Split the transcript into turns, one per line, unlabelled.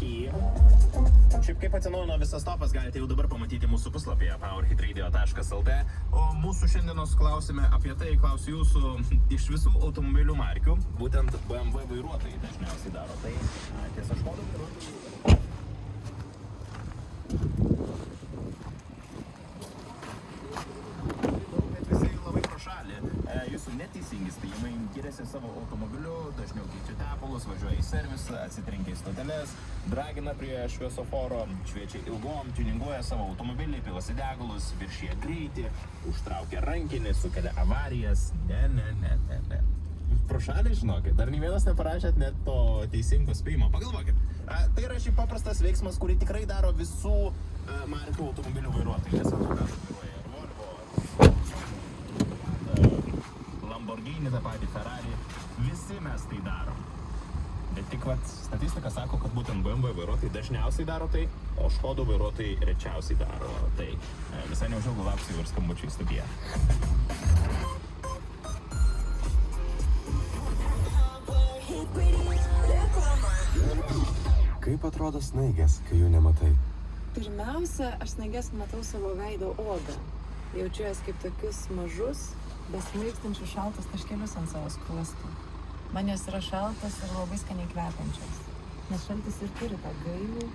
Sveiki. Šiaip kaip atsinaujino visas topas, galite jau dabar pamatyti mūsų puslapyje powerhitradio.lt. O mūsų šiandienos klausime apie tai, klausiu jūsų iš visų automobilių markių. Būtent BMW vairuotojai dažniausiai daro tai. Tiesa, Škoda vairuotojai. Bet visi labai pro šalį. Jūsų neteisingi spėjimai, giriasi savo automobiliu, dažniau keičia tepalus, važiuoja į servisą, atsitrenkia į stoteles, dragina prie šviesoforo, šviečia ilgom, tuninguoja savo automobilį, pilasi degalus, viršyje greitį, užtraukia rankinį, sukelia avarijas. Ne. Pro šalį, žinokit, dar nei vienas neparašėt net to teisingo spėjimo. Pagalvokit, tai yra šiaip paprastas veiksmas, kurį tikrai daro visų markių automobilių vairuotojai. Nes advokatas vairuoja ir Volvo, Lamborghini, tą patį Ferrari, visi mes tai darom. Bet tik statistika sako, kad būtent BMW vairuotojai dažniausiai daro tai, o Škodų vairuotojai rečiausiai daro tai. Visai neužilgo lauksiu ir skambučių į studiją.
Kaip atrodo snaigės, kai jų nematai?
Pirmiausia, aš snaiges matau savo veido odą. Jaučiu jas kaip tokius mažus, besmaigstančius šaltus taškelius ant savo skruostų. Man jos yra šaltas ir labai skaniai kvepiančios. Nes šaltis ir turi tą gaivų,